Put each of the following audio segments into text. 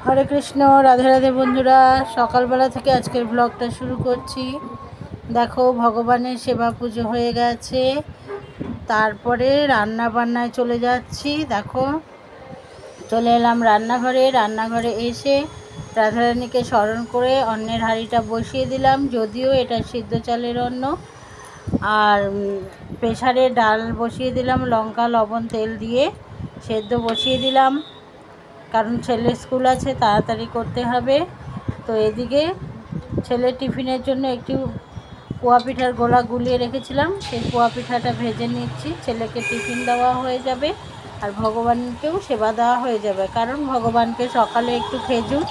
হরে কৃষ্ণ, রাধে রাধে বন্ধুরা। সকালবেলা থেকে আজকের ব্লগটা শুরু করছি। দেখো, ভগবানের সেবা পুজো হয়ে গেছে, তারপরে রান্না বান্নায় চলে যাচ্ছি। দেখো, চলে এলাম রান্নাঘরে এসে রাধারানীকে স্মরণ করে অন্নের হাঁড়িটা বসিয়ে দিলাম। যদিও এটা সিদ্ধ চালের অন্ন। আর প্রেসারে ডাল বসিয়ে দিলাম, লঙ্কা লবণ তেল দিয়ে সেদ্ধ বসিয়ে দিলাম, কারণ ছেলের স্কুল আছে, তাড়াতাড়ি করতে হবে। তো এদিকে ছেলের টিফিনের জন্য একটু পোয়া পিঠার গোলা গুলিয়ে রেখেছিলাম, সেই পোয়া পিঠাটা ভেজে নিচ্ছি। ছেলেকে টিফিন দেওয়া হয়ে যাবে আর ভগবানকেও সেবা দেওয়া হয়ে যাবে, কারণ ভগবানকে সকালে একটু খেজুর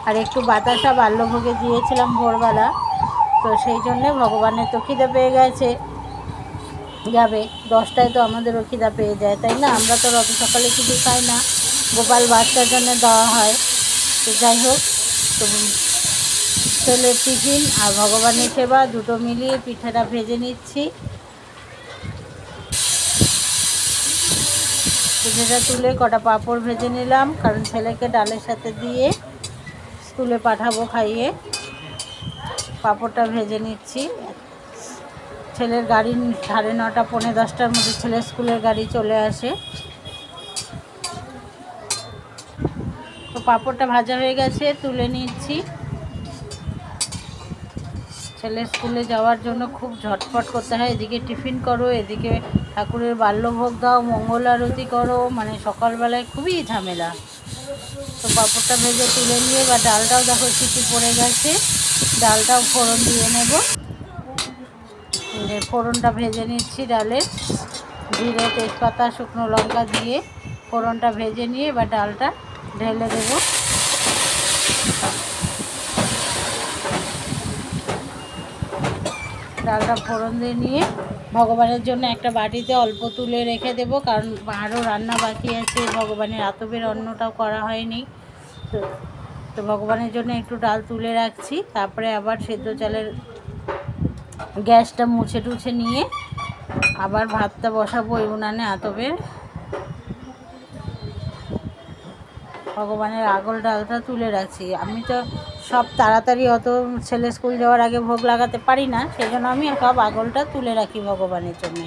আর একটু বাতাসা বাল্যভোগে দিয়েছিলাম ভোরবেলা। তো সেই জন্যে ভগবানের তো খিদে পেয়ে গেছে, যাবে 10টায়, তো আমাদেরও খিদা পেয়ে যায়, তাই না? আমরা তো অত সকালে কিছু খাই না, গোপাল বাচ্চার জন্য দেওয়া হয়। তো যাই হোক, তো ছেলের টিফিন আর ভগবানের সেবা দুটো মিলিয়ে পিঠাটা ভেজে নিচ্ছি। পিঠাটা তুলে কটা পাঁপড় ভেজে নিলাম, কারণ ছেলেকে ডালের সাথে দিয়ে স্কুলে পাঠাবো খাইয়ে। পাঁপড়টা ভেজে নিচ্ছি। ছেলের গাড়ি 9:30 পৌনে 10টার মধ্যে ছেলের স্কুলের গাড়ি চলে আসে। তো পাঁপড়টা ভাজা হয়ে গেছে, তুলে নিচ্ছি। ছেলের স্কুলে যাওয়ার জন্য খুব ঝটপট করতে হয়, এদিকে টিফিন করো, এদিকে ঠাকুরের বাল্যভোগ দাও, মঙ্গল আরতি করো, মানে সকালবেলায় খুবই ঝামেলা। তো পাঁপড়টা ভেজে তুলে নিয়ে, বা ডালটাও দেখো কিছু পড়ে গেছে, ডালটাও ফোড়ন দিয়ে নেব। ফোড়নটা ভেজে নিচ্ছি ডালের, জিরে তেজপাতা শুকনো লঙ্কা দিয়ে ফোড়নটা ভেজে নিয়ে এবার ডালটা ঢেলে দেব। ডালটা ফোড়ন দিয়ে নিয়ে ভগবানের জন্য একটা বাটিতে অল্প তুলে রেখে দেব, কারণ আরও রান্না বাকি আছে, ভগবানের আতপের অন্নটাও করা হয়নি। তো ভগবানের জন্য একটু ডাল তুলে রাখছি। তারপরে আবার সেদ্ধ চালের গ্যাসটা মুছে টুছে নিয়ে আবার ভাতটা বসাবো এই উনানে আতপের। ভগবানের আগল ডালটা তুলে রাখছি। আমি তো সব তাড়াতাড়ি অত ছেলে স্কুল যাওয়ার আগে ভোগ লাগাতে পারি না, সেই জন্য আমি সব আগলটা তুলে রাখি ভগবানের জন্য।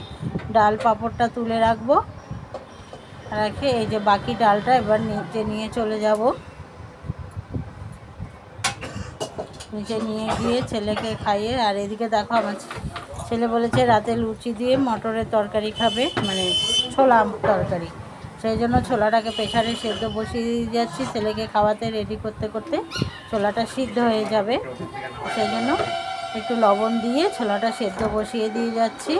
ডাল পাঁপড়টা তুলে রাখবো, রেখে এই যে বাকি ডালটা এবার নিচে নিয়ে চলে যাব। নিচে নিয়ে গিয়ে ছেলেকে খাইয়ে, আর এদিকে দেখো আমার ছেলে বলেছে রাতে লুচি দিয়ে মটরের তরকারি খাবে, মানে ছোলা তরকারি। সেই জন্য ছোলাটাকে প্রেসারে সেদ্ধ বসিয়ে দিয়ে যাচ্ছি, ছেলেকে খাওয়াতে রেডি করতে করতে ছোলাটা সিদ্ধ হয়ে যাবে। সেই জন্য একটু লবণ দিয়ে ছোলাটা সেদ্ধ বসিয়ে দিয়ে যাচ্ছি,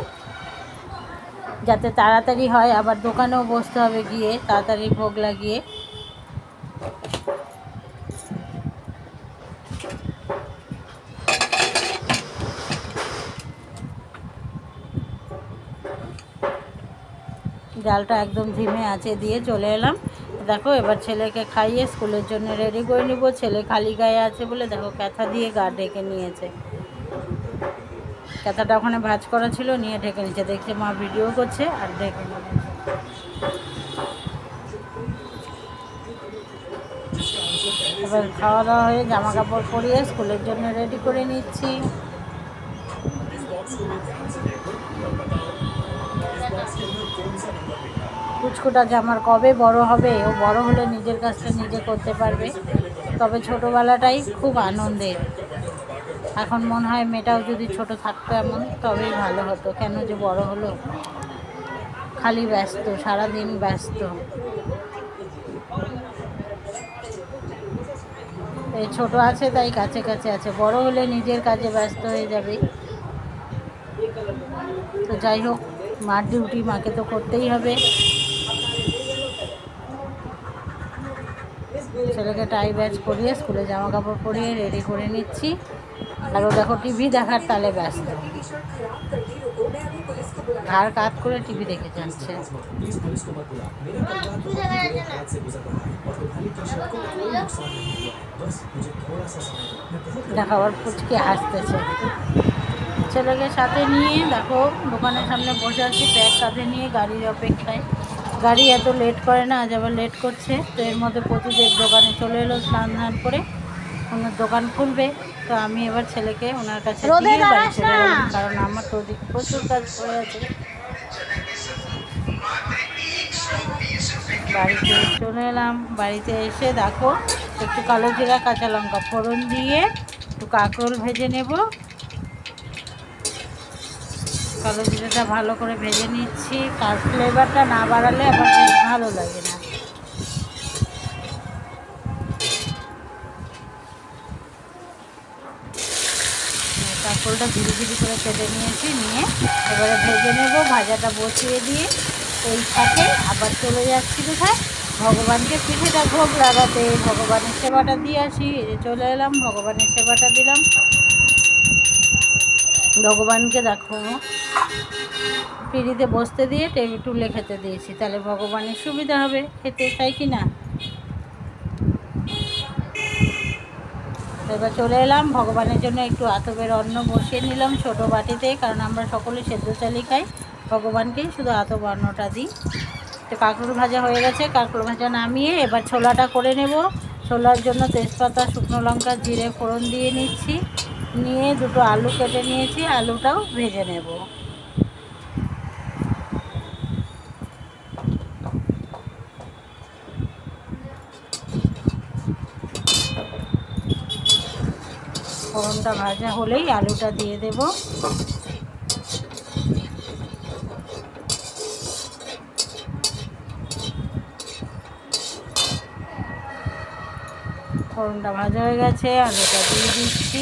যাতে তাড়াতাড়ি হয়। আবার দোকানেও বসতে হবে গিয়ে তাড়াতাড়ি ভোগ লাগিয়ে। ডালটা একদম ধিমে আঁচে দিয়ে চলে এলাম। দেখো, এবার ছেলেকে খাইয়ে স্কুলের জন্য রেডি করে নিব। ছেলে খালি গায়ে আছে বলে দেখো ক্যাথা দিয়ে গা ঢেকে নিয়েছে। ক্যাথাটা ওখানে ভাঁজ করা ছিল, নিয়ে ঢেকে নিচ্ছে। দেখছে মা ভিডিও করছে আর ঢেকে নিয়েছে। এবার খাওয়া দাওয়া হয়ে জামা কাপড় পরিয়ে স্কুলের জন্য রেডি করে নিচ্ছি। কুচকুটা জামার কবে বড় হবে, ও বড় হলে নিজের কাজটা নিজে করতে পারবে। তবে ছোটোবেলাটাই খুব আনন্দের। এখন মনে হয় মেয়েটাও যদি ছোট থাকতো এমন, তবেই ভালো হতো। কেন যে বড় হলো, খালি ব্যস্ত, সারাদিন ব্যস্ত। এই ছোট আছে তাই কাছে কাছে আছে, বড় হলে নিজের কাজে ব্যস্ত হয়ে যাবে। তো যাই হোক, মার ডিউটি মাকে তো করতেই হবে। ছেলেকে টাই ব্যাচ পরিয়ে স্কুলে জামা কাপড় পরিয়ে রেডি করে নিচ্ছি। আর ও দেখো টিভি দেখার তালে ব্যস্ত, ঘাড় কাত করে টিভি দেখে যাচ্ছে। দেখাবার পুচকে হাসতেছে। ছেলেকে সাথে নিয়ে দেখো দোকানের সামনে বসে আছি, ব্যাগ কাঁধে নিয়ে গাড়ির অপেক্ষায়। গাড়ি এত লেট করে না, আজ আবার লেট করছে। তো এর মধ্যে প্রতিদিন দোকানে চলে এলো স্নান ধান করে, ওনার দোকান খুলবে। তো আমি এবার ছেলেকে ওনার কাছে দিয়ে বাড়ি চলে গেলাম, কারণ আমার তো ওদিকে প্রচুর কাজ পড়ে আছে। বাড়িতে চলে এলাম। বাড়িতে এসে দেখো একটু কালো জিরা কাঁচা লঙ্কা ফোড়ন দিয়ে একটু কাঁকরোল ভেজে নেব। কালো জিরাটা ভালো করে ভেজে নিচ্ছি, কার ফ্লেভারটা না বাড়ালে আবার বেশ ভালো লাগে না। কাঁকরোলটা ধীরে ধীরে করে কেটে নিয়েছি, নিয়ে এবারে ভেজে নেব। ভাজাটা বসিয়ে দিয়ে এই ফাঁকে আবার চলে যাচ্ছি কোথায়, ভগবানকে পিঠেটা ভোগ লাগাতে। ভগবানের সেবাটা দিয়ে আসি। চলে এলাম, ভগবানের সেবাটা দিলাম। ভগবানকে দেখো পিঁড়িতে বসতে দিয়ে টেবিল টুলে খেতে দিয়েছি, তাহলে ভগবানের সুবিধা হবে খেতে, তাই কি না? এবার চলে এলাম, ভগবানের জন্য একটু আতপের অন্ন বসিয়ে নিলাম ছোটো বাটিতে, কারণ আমরা সকলে সেদ্ধ চালই খাই, ভগবানকেই শুধু আতপ অন্নটা দিই। তো কাঁকরোল ভাজা হয়ে গেছে, কাঁকরোল ভাজা নামিয়ে এবার ছোলাটা করে নেব। ছোলার জন্য তেজপাতা, শুকনো লঙ্কা, জিরে ফোড়ন দিয়ে নিচ্ছি, নিয়ে দুটো আলু কেটে নিয়েছি, আলুটাও ভেজে নেব। ফোড়নটা ভাজা হলেই আলুটা দিয়ে দেব। ফোড়নটা ভাজা হয়ে গেছে, আলুটা দিয়ে দিচ্ছি।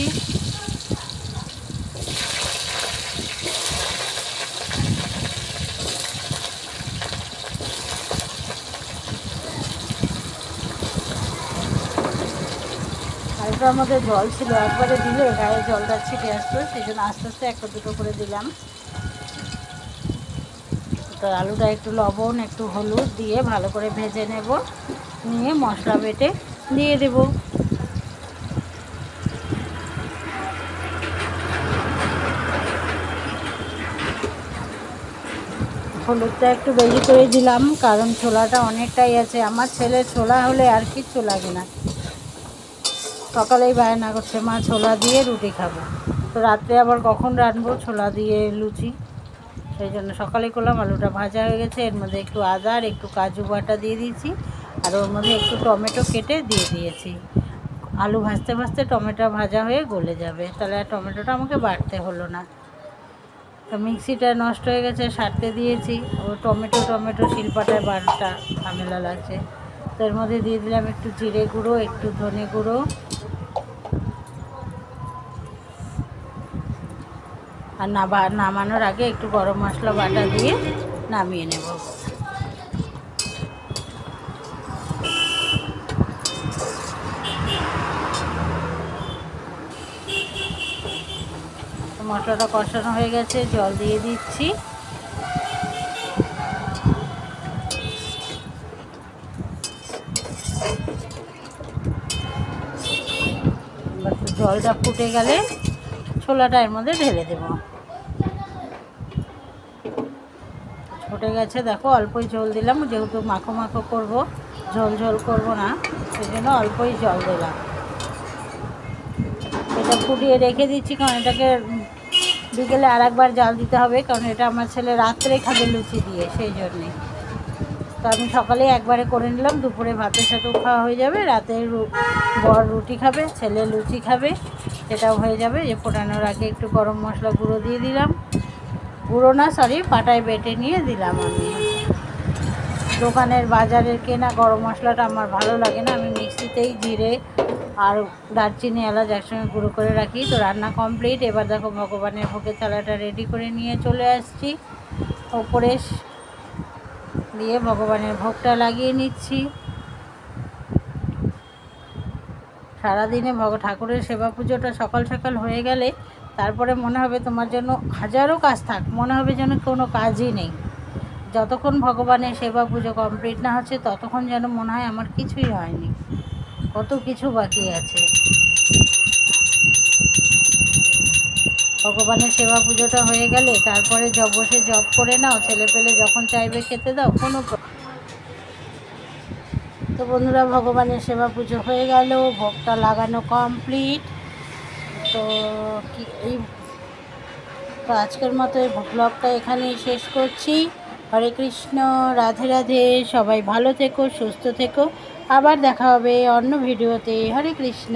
আলুটার মধ্যে জল ছিল, একবারে দিলে গায়ে জলটা ছিটে আসতো, সেই জন্য আস্তে আস্তে একটা দুটো করে দিলাম। তো আলুটা একটু লবণ একটু হলুদ দিয়ে ভালো করে ভেজে নেব, নিয়ে মশলা বেটে দিয়ে দেব। হলুদটা একটু বেশি করে দিলাম, কারণ ছোলাটা অনেকটাই আছে। আমার ছেলের ছোলা হলে আর কিচ্ছু লাগে না। সকালেই বায়না করছে মা ছোলা দিয়ে রুটি খাবো, তো রাত্রে আবার কখন রাঁধবো ছোলা দিয়ে লুচি, সেই জন্য সকালে করলাম। আলুটা ভাজা হয়ে গেছে, এর মধ্যে একটু আদা আর একটু কাজু বাটা দিয়ে দিয়েছি, আর ওর মধ্যে একটু টমেটো কেটে দিয়ে দিয়েছি। আলু ভাজতে ভাজতে টমেটো ভাজা হয়ে গলে যাবে, তাহলে আর টমেটোটা আমাকে বাটতে হলো না। তো মিক্সিটা নষ্ট হয়ে গেছে, সারতে দিয়েছি। ও টমেটো শিলপাটায় বাটা ঝামেলা লাগছে। তো এর মধ্যে দিয়ে দিলাম একটু জিরে গুঁড়ো, একটু ধনে গুঁড়ো, আর নামানোর আগে একটু গরম মশলা বাটা দিয়ে নামিয়ে নেব। মশলাটা কষানো হয়ে গেছে, জল দিয়ে দিচ্ছি। জলটা ফুটে গেলে ছোলাটা এর মধ্যে ঢেলে দেব। ফুটে গেছে দেখো, অল্পই জল দিলাম, যেহেতু মাখো মাখো করবো, ঝোল ঝোল করবো না, সেই জন্য অল্পই জল দিলাম। এটা ফুটিয়ে রেখে দিচ্ছি, কারণ এটাকে বিকেলে আর একবার জাল দিতে হবে, কারণ এটা আমার ছেলে রাত্রে খাবে লুচি দিয়ে, সেই জন্যে। তো আমি সকালে একবারে করে নিলাম, দুপুরে ভাতের সাথেও খাওয়া হয়ে যাবে, রাতে বর রুটি খাবে, ছেলে লুচি খাবে, সেটাও হয়ে যাবে। যে ফোটানোর আগে একটু গরম মশলা গুঁড়ো দিয়ে দিলাম, গুঁড়ো না সরি পাটায় বেটে নিয়ে দিলাম। আমি দোকানের বাজারের কেনা গরম মশলাটা আমার ভালো লাগে না, আমি মিক্সিতেই জিরে আর দারচিনি এলাচ একসঙ্গে গুঁড়ো করে রাখি। তো রান্না কমপ্লিট। এবার দেখো ভগবানের ভোগের থালাটা রেডি করে নিয়ে চলে আসছি ওপরে, দিয়ে ভগবানের ভোগটা লাগিয়ে নিচ্ছি। সারাদিনে ঠাকুরের সেবা পুজোটা সকাল সকাল হয়ে গেলে তারপরে মনে হবে তোমার জন্য হাজারো কাজ থাক, মনে হবে যেন কোনো কাজই নেই। যতক্ষণ ভগবানের সেবা পুজো কমপ্লিট না হচ্ছে ততক্ষণ যেন মনে হয় আমার কিছুই হয়নি, কত কিছু বাকি আছে। ভগবানের সেবা পুজোটা হয়ে গেলে তারপরে বসে জব করে নাও, ছেলে পেলে যখন চাইবে খেতে দাও, কোনো বন্ধুরা, ভগবানের সেবা পুজো হয়ে গেল, ভোগটা লাগানো কমপ্লিট। তো আজকের মতো এই ব্লগটা এখানেই শেষ করছি। হরে কৃষ্ণ, রাধে রাধে। সবাই ভালো থেকো, সুস্থ থেকো। আবার দেখা হবে অন্য ভিডিওতে। হরে কৃষ্ণ।